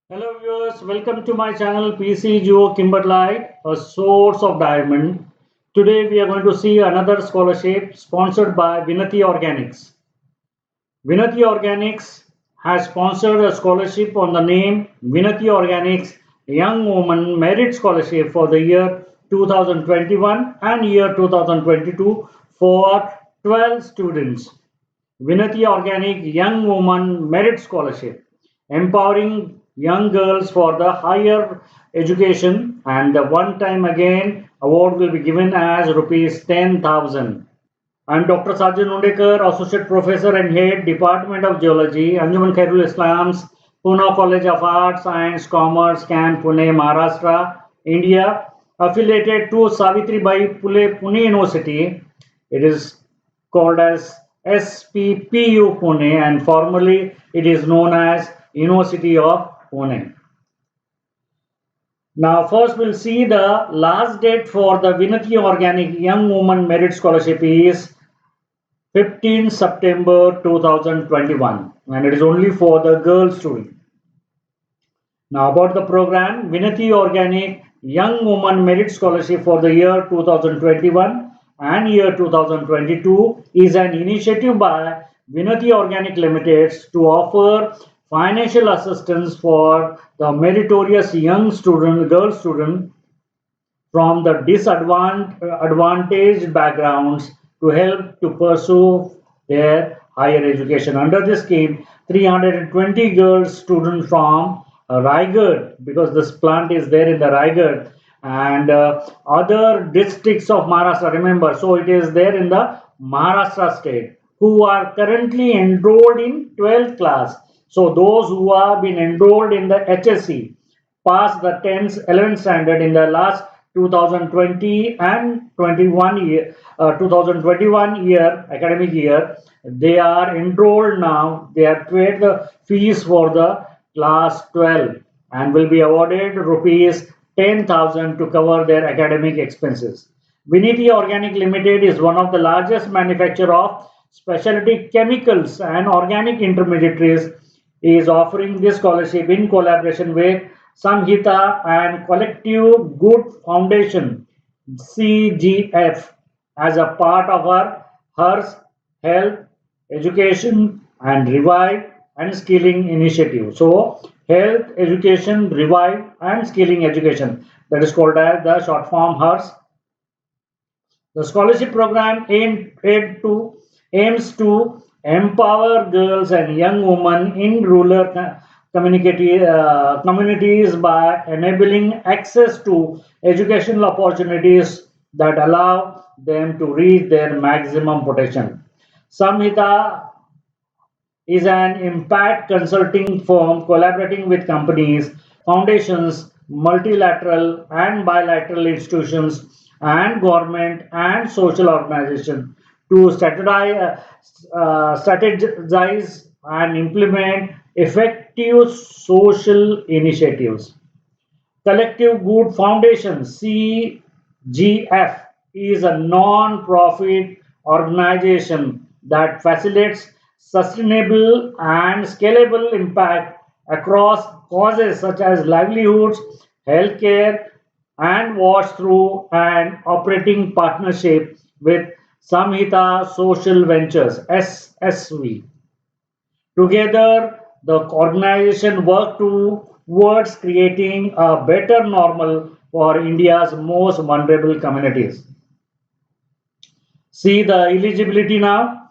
Hello viewers, welcome to my channel PC Geo Kimberlite, a source of diamond. Today we are going to see another scholarship sponsored by Vinati Organics. Vinati Organics has sponsored a scholarship on the name Vinati Organics Young Woman Merit Scholarship for the year 2021 and year 2022 for 12 students. Vinati Organic Young Woman Merit Scholarship, empowering young girls for the higher education, and the one time again award will be given as rupees 10,000. I am Dr. Sajid Nundekar, Associate Professor and Head, Department of Geology, Anjuman Khairul Islam's Pune College of Arts, Science, Commerce, Camp, Pune, Maharashtra, India, affiliated to Savitribai Phule Pune University. It is called as SPPU Pune, and formally it is known as University of Pune. Now, first we'll see the last date for the Vinati Organic Young Woman Merit Scholarship is 15 September 2021, and it is only for the girl student. Now about the program, Vinati Organic Young Woman Merit Scholarship for the year 2021 and year 2022 is an initiative by Vinati Organic Limited to offer financial assistance for the meritorious young student, girl student from the disadvantaged backgrounds to help to pursue their higher education. Under this scheme, 320 girls students from Raigad, because this plant is there in the Raigad, and other districts of Maharashtra, remember, so it is there in the Maharashtra state, who are currently enrolled in 12th class. So those who have been enrolled in the HSC, passed the 10th, 11th standard in the last 2020 and 21 year, 2021 year academic year, they are enrolled now. They have paid the fees for the class 12 and will be awarded rupees 10,000 to cover their academic expenses. Viniti Organic Limited is one of the largest manufacturer of specialty chemicals and organic intermediaries, is offering this scholarship in collaboration with Samhita and Collective Good Foundation CGF as a part of our HERS Health Education and Revive and Skilling Initiative. So, Health Education, Revive and Skilling Education, that is called as the short form HERS. The scholarship program aims to empower girls and young women in rural communities by enabling access to educational opportunities that allow them to reach their maximum potential. Samhita is an impact consulting firm collaborating with companies, foundations, multilateral and bilateral institutions, and government and social organizations to strategize and implement effective social initiatives. Collective Good Foundation CGF is a non-profit organization that facilitates sustainable and scalable impact across causes such as livelihoods, healthcare, and watch through an operating partnership with Samhita Social Ventures SSV. Together, the organization work towards creating a better normal for India's most vulnerable communities. See the eligibility now.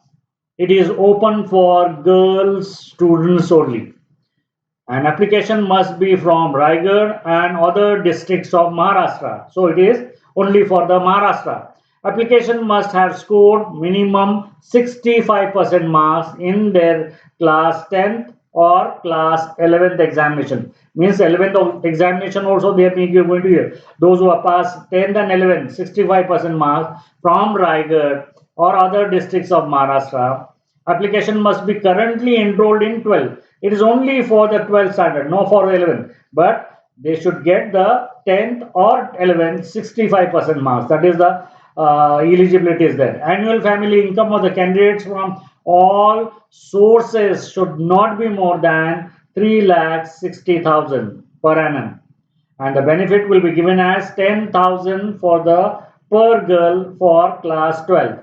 It is open for girls students only. An application must be from Raigad and other districts of Maharashtra. So it is only for the Maharashtra. Application must have scored minimum 65% marks in their class 10th or class 11th examination. Means 11th examination also they are going to hear. Those who have passed 10th and 11th, 65% marks from Raigad or other districts of Maharashtra. Application must be currently enrolled in 12. It is only for the 12th standard, no for the 11th. But they should get the 10th or 11th 65% marks. That is the eligibility is there. Annual family income of the candidates from all sources should not be more than 3,60,000 per annum, and the benefit will be given as 10,000 for the per girl for class 12,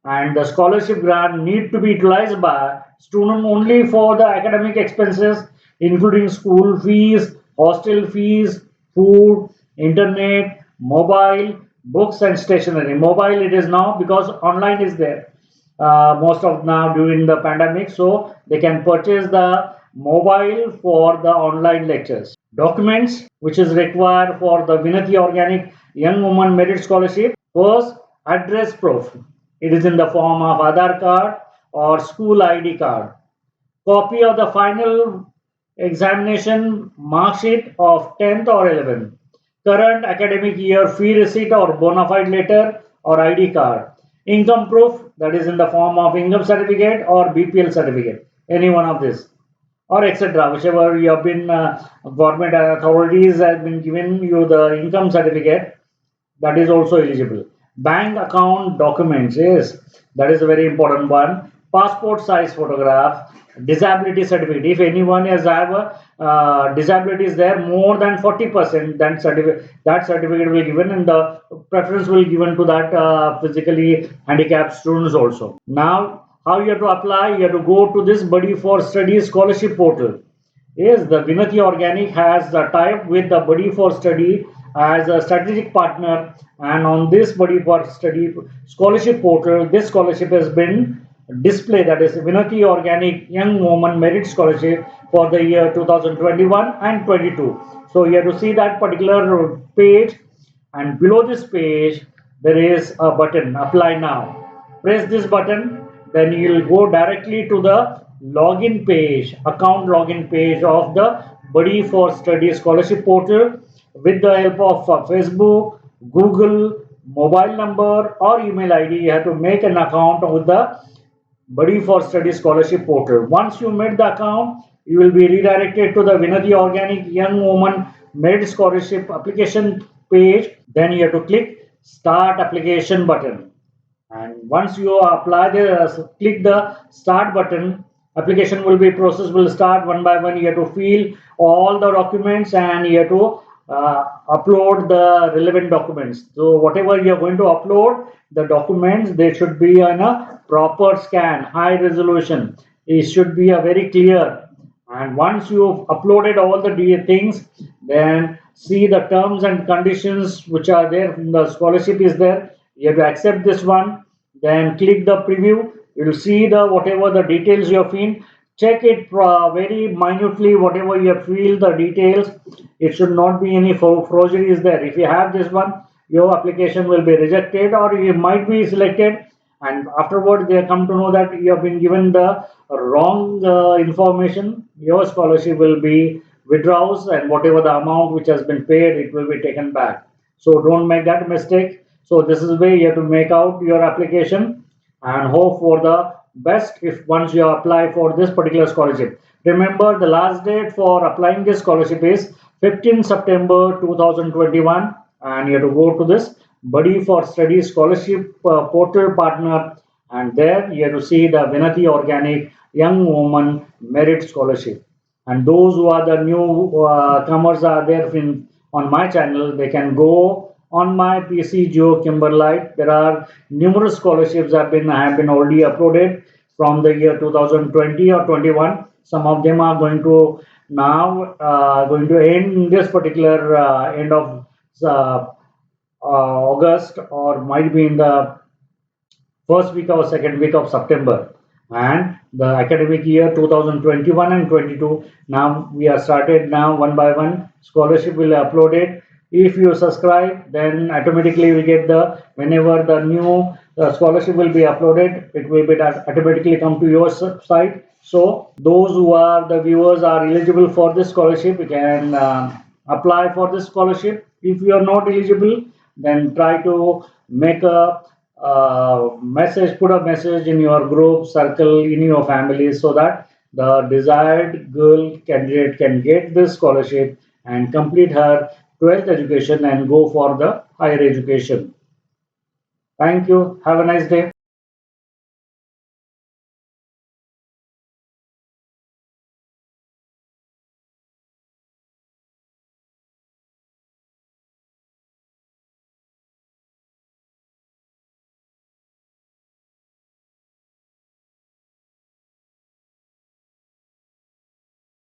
and the scholarship grant need to be utilized by student only for the academic expenses including school fees, hostel fees, food, internet, mobile, books and stationery. Mobile it is now because online is there most of now during the pandemic, so they can purchase the mobile for the online lectures. Documents which is required for the Vinati Organic Young Woman Merit Scholarship. First, address proof. It is in the form of Aadhaar card or school ID card. Copy of the final examination mark sheet of 10th or 11th. Current academic year fee receipt or bona fide letter or ID card. Income proof, that is in the form of income certificate or BPL certificate, any one of this, or etc. Whichever you have been, government authorities have been given you the income certificate, that is also eligible. Bank account documents, yes, that is a very important one. Passport size photograph, disability certificate. If anyone has have a disability is there more than 40%, then that certificate will given, and the preference will given to that physically handicapped students also. Now, how you have to apply? You have to go to this Buddy for Study scholarship portal. Yes, the Vinati Organic has a tie-up with the Buddy for Study as a strategic partner, and on this Buddy for Study scholarship portal, this scholarship has been displayed. That is Vinati Organic Young Woman Merit Scholarship for the year 2021 and 22. So you have to see that particular page, and below this page there is a button Apply Now. Press this button, then you will go directly to the login page, account login page of the Buddy for Study scholarship portal. With the help of Facebook, Google, mobile number or email ID, you have to make an account with the Buddy for Study scholarship portal. Once you made the account, you will be redirected to the Vinati Organic Young Woman Merit Scholarship application page. Then you have to click Start Application button, and once you apply the click the start button, application will be process will start one by one. You have to fill all the documents, and you have to upload the relevant documents. So whatever you are going to upload, the documents, they should be on a proper scan, high resolution. It should be a very clear. And once you've uploaded all the things, then see the terms and conditions which are there. The scholarship is there, you have to accept this one, then click the preview. You will see the whatever the details you have filled. Check it very minutely. Whatever you have filled the details, it should not be any forgery is there. If you have this one, your application will be rejected or you might be selected, and afterward they come to know that you have been given the wrong information. Your scholarship will be withdraws, and whatever the amount which has been paid, it will be taken back. So don't make that mistake. So this is where you have to make out your application and hope for the best if once you apply for this particular scholarship. Remember, the last date for applying this scholarship is 15 September 2021, and you have to go to this Buddy for Study scholarship portal partner, and there you have to see the Vinati Organic Young Woman Merit Scholarship. And those who are the new comers are there on my channel, they can go on my PC Geo Kimberlite. There are numerous scholarships have been already uploaded from the year 2020 or 21. Some of them are going to now going to end in this particular end of uh, August, or might be in the first week or second week of September. And the academic year 2021 and 22, now we are started now one by one. Scholarship will upload it. If you subscribe, then automatically you will get the whenever the new scholarship will be uploaded, it will be automatically come to your site. So those who are the viewers are eligible for this scholarship, you can apply for this scholarship. If you are not eligible, then try to make a message, put a message in your group circle, in your family, so that the desired girl candidate can get this scholarship and complete her 12th education and go for the higher education. Thank you. Have a nice day.